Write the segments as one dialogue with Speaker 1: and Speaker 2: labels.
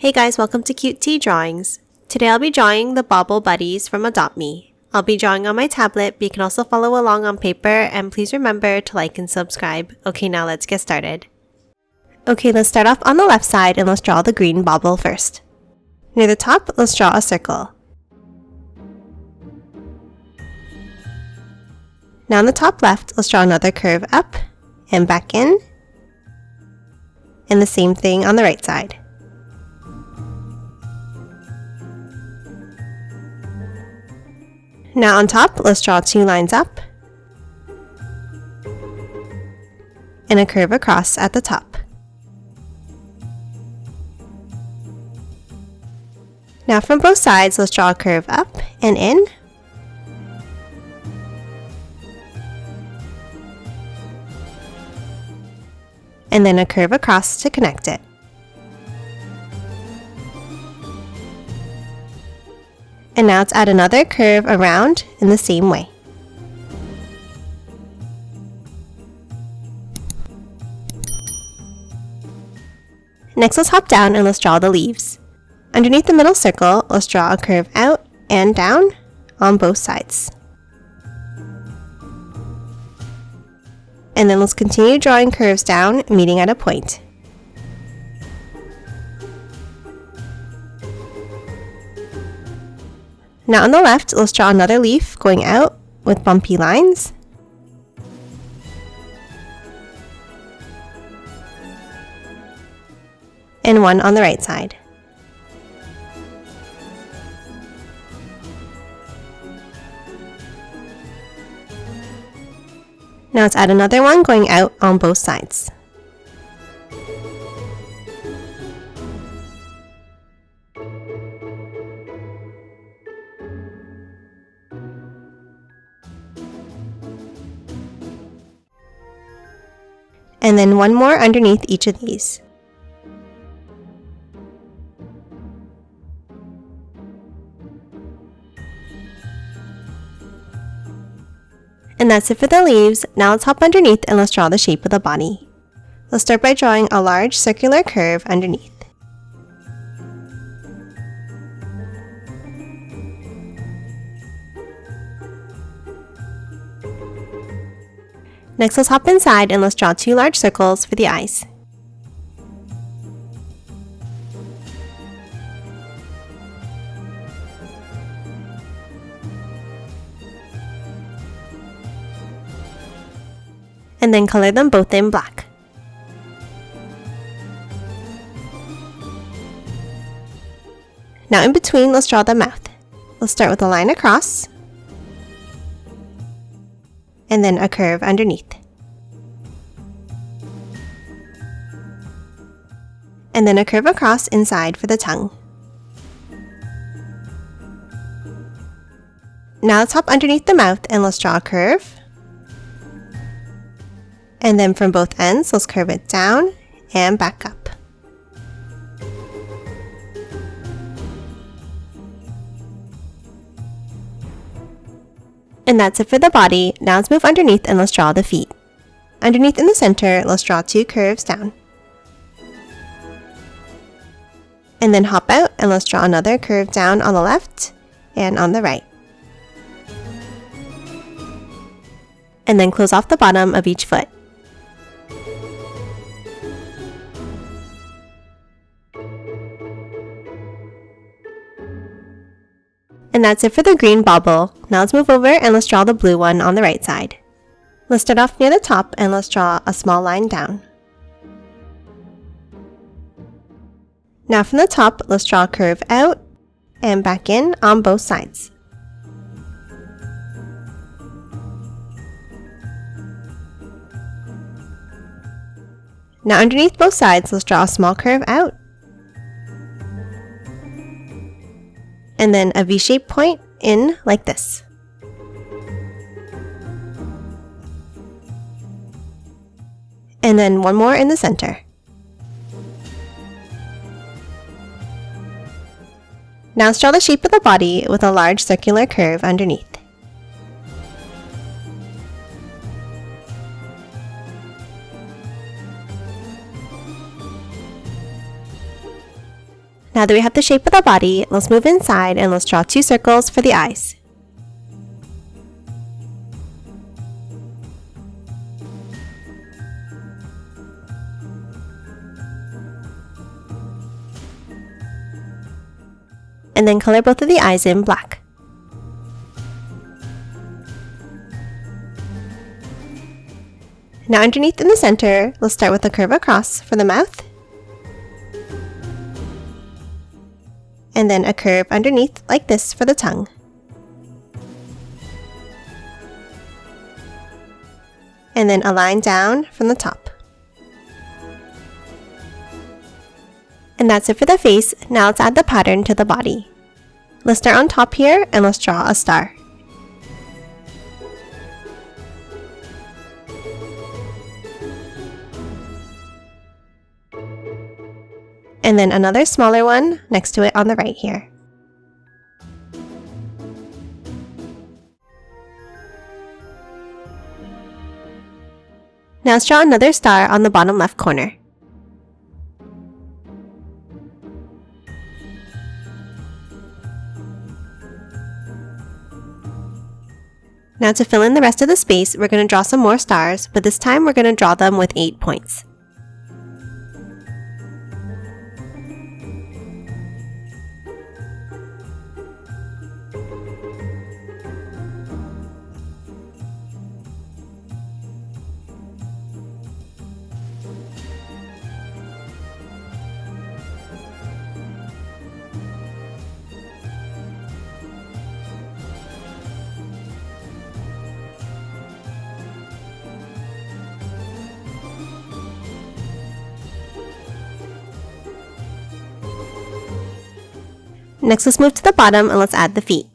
Speaker 1: Hey guys, welcome to Cute Tea Drawings. Today I'll be drawing the Bauble Buddies from Adopt Me. I'll be drawing on my tablet, but you can also follow along on paper, and please remember to like and subscribe. Okay, now let's get started. Okay, let's start off on the left side and let's draw the green bauble first. Near the top, let's draw a circle. Now on the top left, let's draw another curve up and back in, and the same thing on the right side. Now on top, let's draw two lines up and a curve across at the top. Now from both sides, let's draw a curve up and in, and then a curve across to connect it. And now let's add another curve around in the same way. Next, let's hop down and let's draw the leaves. Underneath the middle circle, let's draw a curve out and down on both sides. And then let's continue drawing curves down, meeting at a point. Now on the left, let's draw another leaf going out with bumpy lines. And one on the right side. Now let's add another one going out on both sides. And then one more underneath each of these. And that's it for the leaves. Now let's hop underneath and let's draw the shape of the body. Let's start by drawing a large circular curve underneath. Next, let's hop inside and let's draw two large circles for the eyes. And then color them both in black. Now in between, let's draw the mouth. Let's start with a line across, and then a curve underneath. And then a curve across inside for the tongue. Now let's hop underneath the mouth and let's draw a curve. And then from both ends, let's curve it down and back up. And that's it for the body. Now let's move underneath and let's draw the feet. Underneath in the center, let's draw two curves down. And then hop out and let's draw another curve down on the left and on the right. And then close off the bottom of each foot. And that's it for the green bauble. Now let's move over and let's draw the blue one on the right side. Let's start off near the top and let's draw a small line down. Now from the top, let's draw a curve out and back in on both sides. Now underneath both sides, let's draw a small curve out. And then a V-shaped point in like this. And then one more in the center. Now let's draw the shape of the body with a large circular curve underneath. Now that we have the shape of the body, let's move inside and let's draw 2 circles for the eyes. And then color both of the eyes in black. Now underneath in the center, let's start with a curve across for the mouth. And then a curve underneath like this for the tongue. And then a line down from the top. And that's it for the face. Now let's add the pattern to the body. Let's start on top here and let's draw a star. And then another smaller one next to it on the right here. Now let's draw another star on the bottom left corner. Now to fill in the rest of the space, we're going to draw some more stars, but this time we're going to draw them with 8 points. Next, let's move to the bottom and let's add the feet.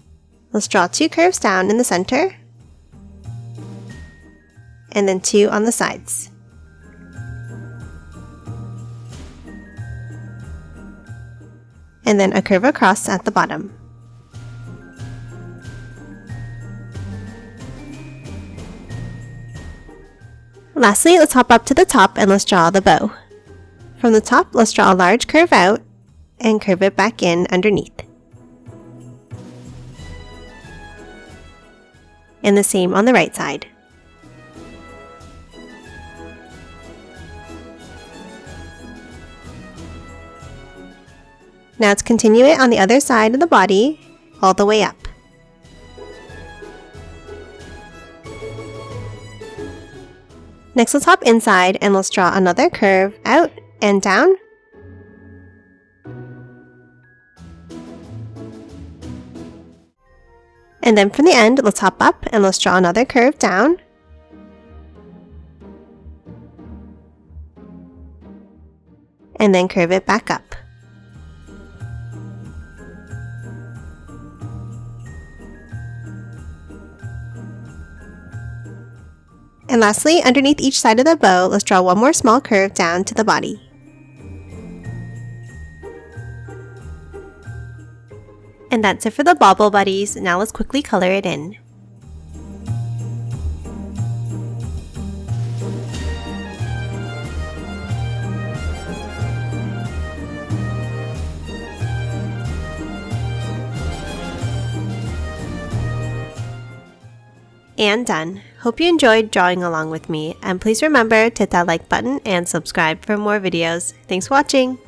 Speaker 1: Let's draw 2 curves down in the center, and then 2 on the sides. And then a curve across at the bottom. Lastly, let's hop up to the top and let's draw the bow. From the top, let's draw a large curve out and curve it back in underneath. And the same on the right side. Now let's continue it on the other side of the body, all the way up. Next, let's hop inside and let's draw another curve out and down. And then from the end, let's hop up and let's draw another curve down. And then curve it back up. And lastly, underneath each side of the bow, let's draw one more small curve down to the body. And that's it for the Bauble Buddies. Now let's quickly color it in. And done. Hope you enjoyed drawing along with me, and please remember to hit that like button and subscribe for more videos. Thanks for watching!